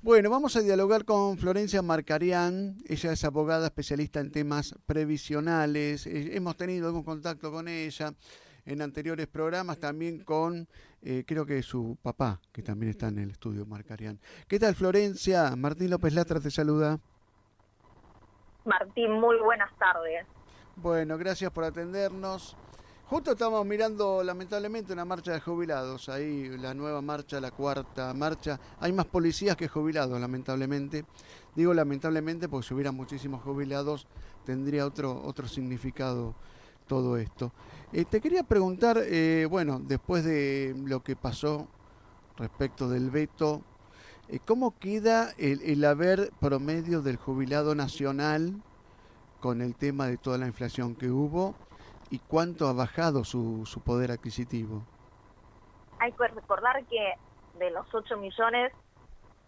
Bueno, vamos a dialogar con Florencia Marcarián. Ella es abogada especialista en temas previsionales. Hemos tenido algún contacto con ella en anteriores programas, también con, creo que su papá, que también está en el estudio Marcarián. ¿Qué tal, Florencia? Martín López Latra te saluda. Martín, muy buenas tardes. Bueno, gracias por atendernos. Justo estamos mirando, lamentablemente, una marcha de jubilados. Ahí la nueva marcha, la cuarta marcha. Hay más policías que jubilados, lamentablemente. Digo lamentablemente porque si hubiera muchísimos jubilados tendría otro significado todo esto. Te quería preguntar, bueno, después de lo que pasó respecto del veto, ¿cómo queda el haber promedio del jubilado nacional con el tema de toda la inflación que hubo y cuánto ha bajado su poder adquisitivo? Hay que recordar que de los 8 millones,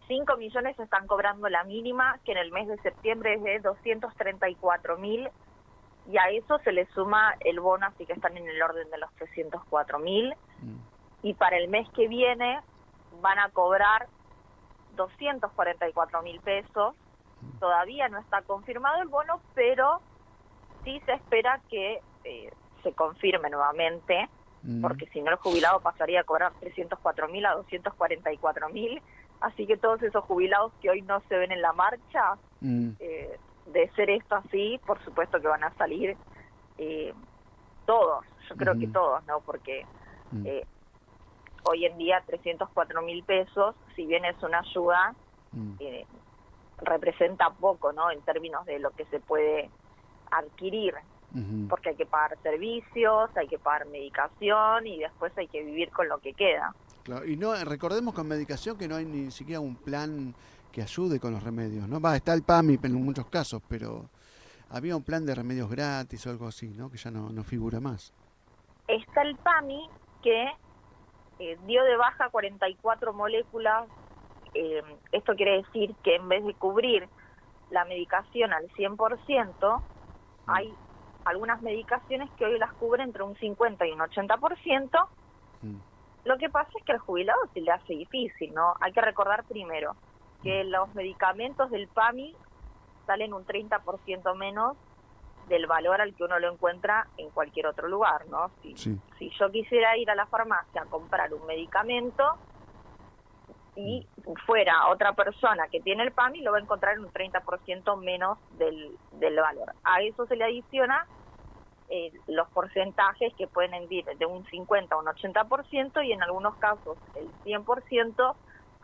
5 millones están cobrando la mínima, que en el mes de septiembre es de 234.000, y a eso se le suma el bono, así que están en el orden de los 304.000, Mm, y para el mes que viene van a cobrar 244.000 pesos. Todavía no está confirmado el bono, pero sí se espera que se confirme nuevamente, mm, porque si no el jubilado pasaría a cobrar 304.000 a 244.000, así que todos esos jubilados que hoy no se ven en la marcha, mm, de ser esto así, por supuesto que van a salir eh, todos, yo creo que mm, todos, ¿no? Porque mm, eh, hoy en día 304.000 pesos, si bien es una ayuda, mm, eh, representa poco, ¿no? En términos de lo que se puede adquirir, mm. porque hay que pagar servicios, hay que pagar medicación y después hay que vivir con lo que queda. Claro, y no, recordemos con medicación que no hay ni siquiera un plan que ayude con los remedios, ¿no? Va, está el PAMI en muchos casos, pero había un plan de remedios gratis o algo así, ¿no? Que ya no figura más. Está el PAMI que dio de baja 44 moléculas. Esto quiere decir que en vez de cubrir la medicación al 100%, Mm, hay algunas medicaciones que hoy las cubre entre un 50 y un 80%. mm, Lo que pasa es que al jubilado se le hace difícil, ¿no? Hay que recordar primero mm. que los medicamentos del PAMI salen un 30% menos del valor al que uno lo encuentra en cualquier otro lugar, ¿no? Sí. Si yo quisiera ir a la farmacia a comprar un medicamento Mm, y fuera otra persona que tiene el PAMI, lo va a encontrar en un 30% menos del valor. A eso se le adiciona los porcentajes que pueden ir de un 50 a un 80% y en algunos casos el 100%,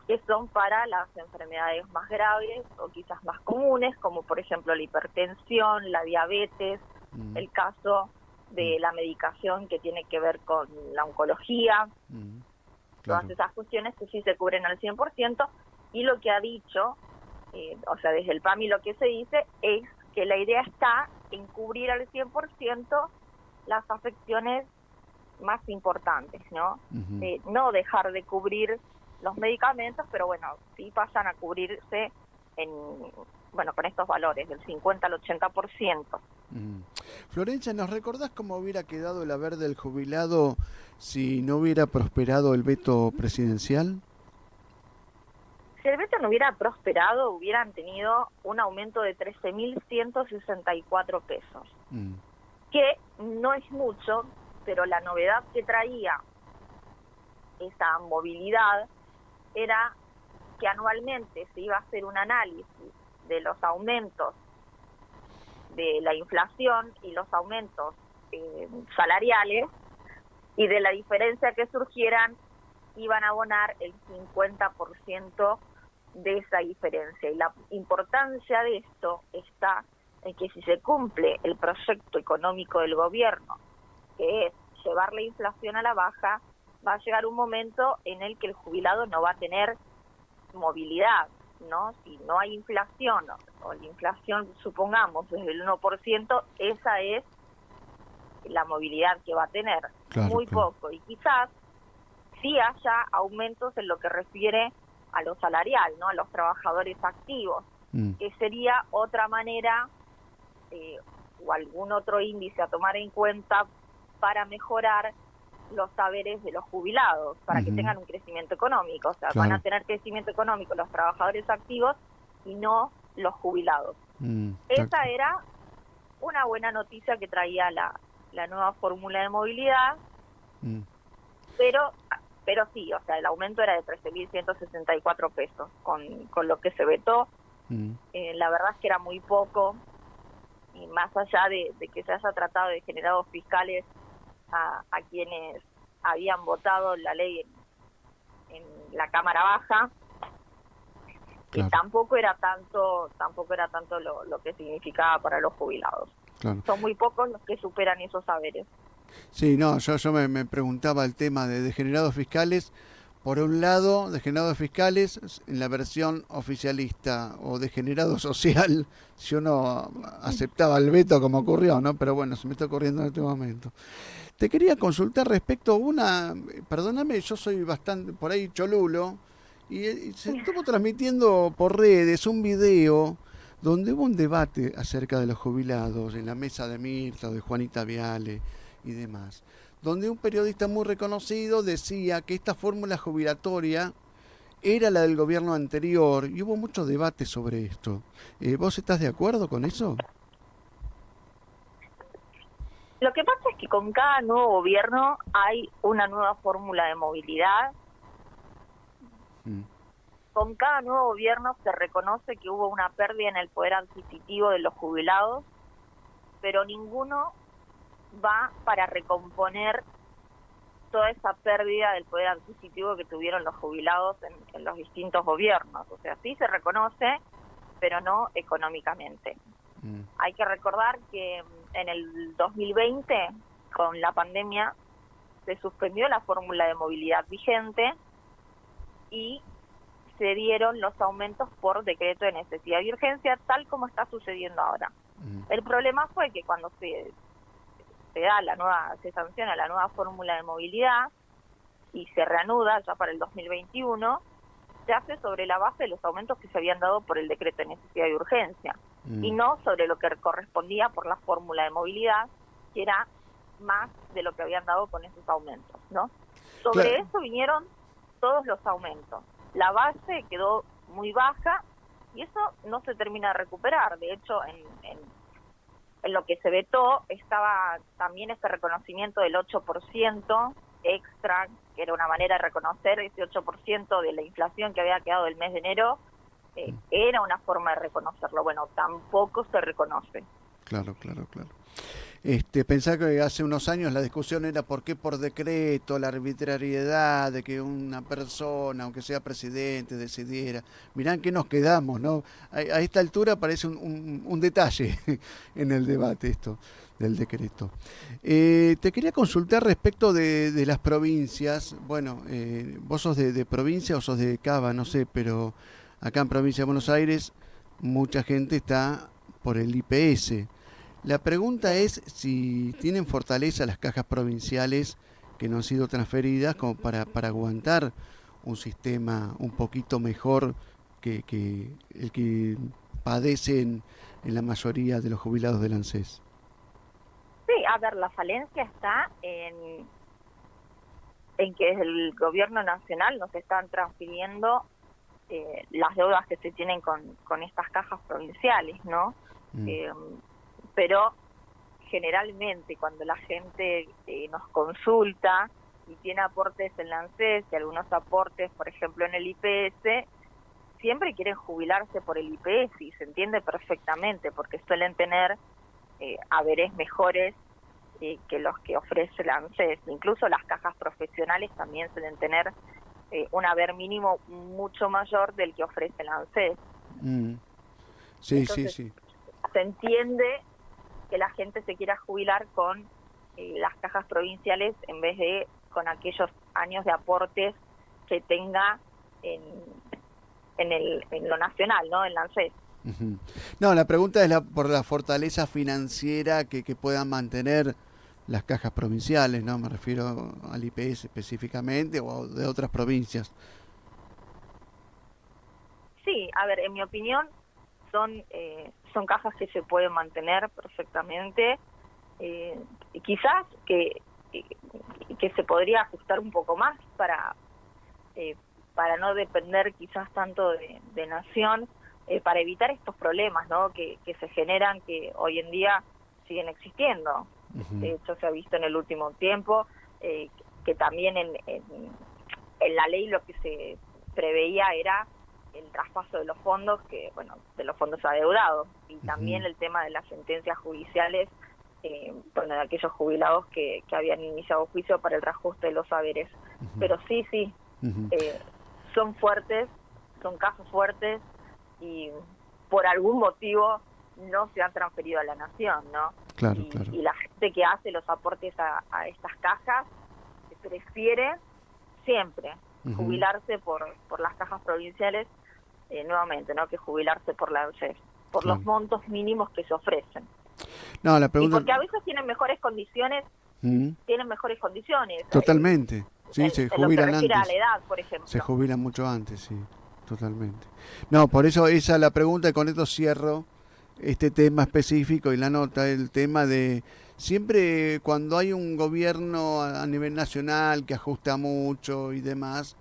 que son para las enfermedades más graves o quizás más comunes, como por ejemplo la hipertensión, la diabetes, mm, el caso mm, de la medicación que tiene que ver con la oncología, mm. todas Claro. esas cuestiones que sí se cubren al 100%, y lo que ha dicho, o sea, desde el PAMI lo que se dice es que la idea está en cubrir al 100% las afecciones más importantes, ¿no? Ujú. No dejar de cubrir los medicamentos, pero bueno, sí pasan a cubrirse en, bueno, con estos valores, del 50 al 80%. Mm. Florencia, ¿nos recordás cómo hubiera quedado el haber del jubilado si no hubiera prosperado el veto presidencial? Si el veto no hubiera prosperado, hubieran tenido un aumento de 13.164 pesos, Mm, que no es mucho, pero la novedad que traía esa movilidad era que anualmente se iba a hacer un análisis de los aumentos de la inflación y los aumentos salariales, y de la diferencia que surgieran iban a abonar el 50% de esa diferencia. Y la importancia de esto está en que si se cumple el proyecto económico del gobierno, que es llevar la inflación a la baja, va a llegar un momento en el que el jubilado no va a tener movilidad, ¿no? Si no hay inflación, o la inflación, supongamos, desde el 1%, esa es la movilidad que va a tener, claro, muy claro. poco. Y quizás sí haya aumentos en lo que refiere a lo salarial, ¿no? A los trabajadores activos, Mm, que sería otra manera o algún otro índice a tomar en cuenta para mejorar los saberes de los jubilados para que tengan un crecimiento económico. O sea, Claro. van a tener crecimiento económico los trabajadores activos y no los jubilados. Esa era una buena noticia que traía la nueva fórmula de movilidad, pero sí, o sea, el aumento era de 13.164 pesos con lo que se vetó. La verdad es que era muy poco, y más allá de que se haya tratado de degenerados fiscales a quienes habían votado la ley en la Cámara Baja, Claro. tampoco era tanto lo que significaba para los jubilados. Claro. Son muy pocos los que superan esos saberes. Sí, no, yo me preguntaba el tema de degenerados fiscales. Por un lado, degenerados fiscales en la versión oficialista o degenerado social, si uno aceptaba el veto como ocurrió, ¿no? Pero bueno, se me está ocurriendo en este momento. Te quería consultar respecto a perdóname, yo soy bastante por ahí cholulo, y se estuvo transmitiendo por redes un video donde hubo un debate acerca de los jubilados en la mesa de Mirta, de Juanita Viale y demás, donde un periodista muy reconocido decía que esta fórmula jubilatoria era la del gobierno anterior, y hubo mucho debate sobre esto. ¿Vos estás de acuerdo con eso? Lo que pasa es que con cada nuevo gobierno hay una nueva fórmula de movilidad. Con cada nuevo gobierno se reconoce que hubo una pérdida en el poder adquisitivo de los jubilados, pero ninguno va para recomponer toda esa pérdida del poder adquisitivo que tuvieron los jubilados en los distintos gobiernos. O sea, sí se reconoce, pero no económicamente. Hay que recordar que en el 2020, con la pandemia, se suspendió la fórmula de movilidad vigente y se dieron los aumentos por decreto de necesidad y urgencia, tal como está sucediendo ahora. El problema fue que cuando se sanciona la nueva fórmula de movilidad y se reanuda ya para el 2021, se hace sobre la base de los aumentos que se habían dado por el decreto de necesidad y urgencia, y no sobre lo que correspondía por la fórmula de movilidad, que era más de lo que habían dado con esos aumentos, ¿no? Sobre eso vinieron todos los aumentos. La base quedó muy baja y eso no se termina de recuperar. De hecho, en lo que se vetó estaba también este reconocimiento del 8% extra, que era una manera de reconocer ese 8% de la inflación que había quedado el mes de enero. Era una forma de reconocerlo. Bueno, tampoco se reconoce. Claro. Pensá que hace unos años la discusión era por qué por decreto, la arbitrariedad de que una persona, aunque sea presidente, decidiera. Mirá en qué nos quedamos, ¿no? A esta altura parece un detalle en el debate esto del decreto. Te quería consultar respecto de las provincias. Bueno, vos sos de provincia o sos de Cava, no sé, pero acá en provincia de Buenos Aires mucha gente está por el IPS. La pregunta es si tienen fortaleza las cajas provinciales que no han sido transferidas como para aguantar un sistema un poquito mejor que el que padecen en la mayoría de los jubilados del ANSES. Sí, a ver, la falencia está en que desde el gobierno nacional nos están transfiriendo las deudas que se tienen con estas cajas provinciales, ¿no? Pero generalmente cuando la gente nos consulta y tiene aportes en la ANSES y algunos aportes, por ejemplo, en el IPS, siempre quieren jubilarse por el IPS, y se entiende perfectamente porque suelen tener haberes mejores que los que ofrece la ANSES. Incluso las cajas profesionales también suelen tener un haber mínimo mucho mayor del que ofrece la ANSES. Sí, Entonces, sí. Se entiende que la gente se quiera jubilar con las cajas provinciales en vez de con aquellos años de aportes que tenga en lo nacional, ¿no? En la ANSES. No, la pregunta es por la fortaleza financiera que puedan mantener las cajas provinciales, ¿no? Me refiero al IPS específicamente o de otras provincias. Sí, a ver, en mi opinión son cajas que se pueden mantener perfectamente. Quizás que que se podría ajustar un poco más para no depender quizás tanto de Nación, para evitar estos problemas, ¿no? que se generan, que hoy en día siguen existiendo. De hecho, se ha visto en el último tiempo que también en la ley lo que se preveía era el traspaso de los fondos, de los fondos adeudados, y también el tema de las sentencias judiciales, de aquellos jubilados que habían iniciado juicio para el reajuste de los haberes. Pero sí, son fuertes, son casos fuertes, y por algún motivo no se han transferido a la Nación, ¿no? Claro. Y la gente que hace los aportes a estas cajas prefiere siempre jubilarse por las cajas provinciales, nuevamente, ¿no? Que jubilarse por la ANSES, por los montos mínimos que se ofrecen. No, la pregunta... Y porque a veces tienen mejores condiciones, Totalmente. Sí, se jubilan en lo que refiere antes. a la edad, por ejemplo. Se jubilan mucho antes, sí, totalmente. No, por eso esa es la pregunta, y con esto cierro este tema específico y la nota, el tema de siempre cuando hay un gobierno a nivel nacional que ajusta mucho y demás,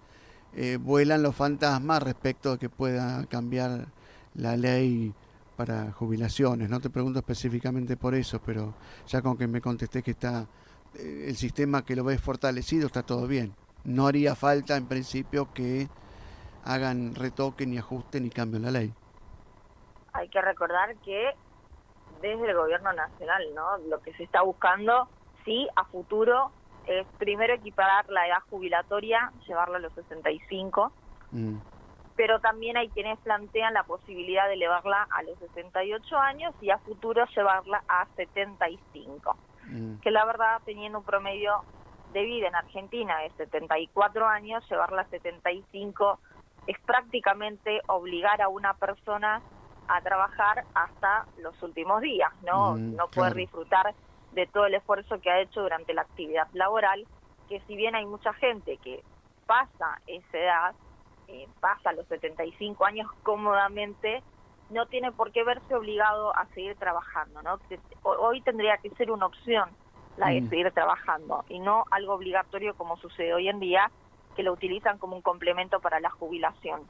vuelan los fantasmas respecto a que pueda cambiar la ley para jubilaciones. No te pregunto específicamente por eso, pero ya con que me contesté que está el sistema, que lo ves fortalecido, está todo bien. No haría falta en principio que hagan retoque, ni ajuste, ni cambio en la ley. Hay que recordar que desde el gobierno nacional, ¿no? Lo que se está buscando, sí, a futuro, es primero equiparar la edad jubilatoria, llevarla a los 65, pero también hay quienes plantean la posibilidad de elevarla a los 68 años y a futuro llevarla a 75, que la verdad, teniendo un promedio de vida en Argentina de 74 años, llevarla a 75 es prácticamente obligar a una persona a trabajar hasta los últimos días, ¿no? No poder disfrutar de todo el esfuerzo que ha hecho durante la actividad laboral, que si bien hay mucha gente que pasa esa edad, pasa los 75 años cómodamente, no tiene por qué verse obligado a seguir trabajando, ¿no? Hoy tendría que ser una opción la de seguir trabajando, y no algo obligatorio como sucede hoy en día, que lo utilizan como un complemento para la jubilación.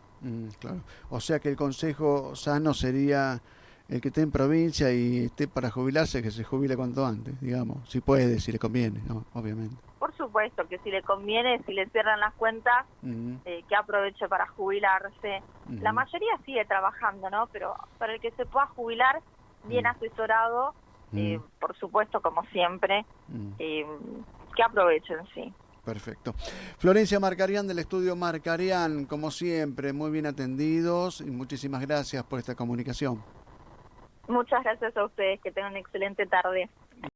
Claro. O sea que el consejo sano sería el que esté en provincia y esté para jubilarse, que se jubile cuanto antes, digamos, si puede, si le conviene, ¿no? Obviamente. Por supuesto que si le conviene, si le cierran las cuentas, que aproveche para jubilarse. La mayoría sigue trabajando, ¿no? Pero para el que se pueda jubilar, bien asesorado, por supuesto, como siempre, que aprovechen, sí. Perfecto. Florencia Marcarián, del estudio Marcarián, como siempre, muy bien atendidos, y muchísimas gracias por esta comunicación. Muchas gracias a ustedes, que tengan una excelente tarde.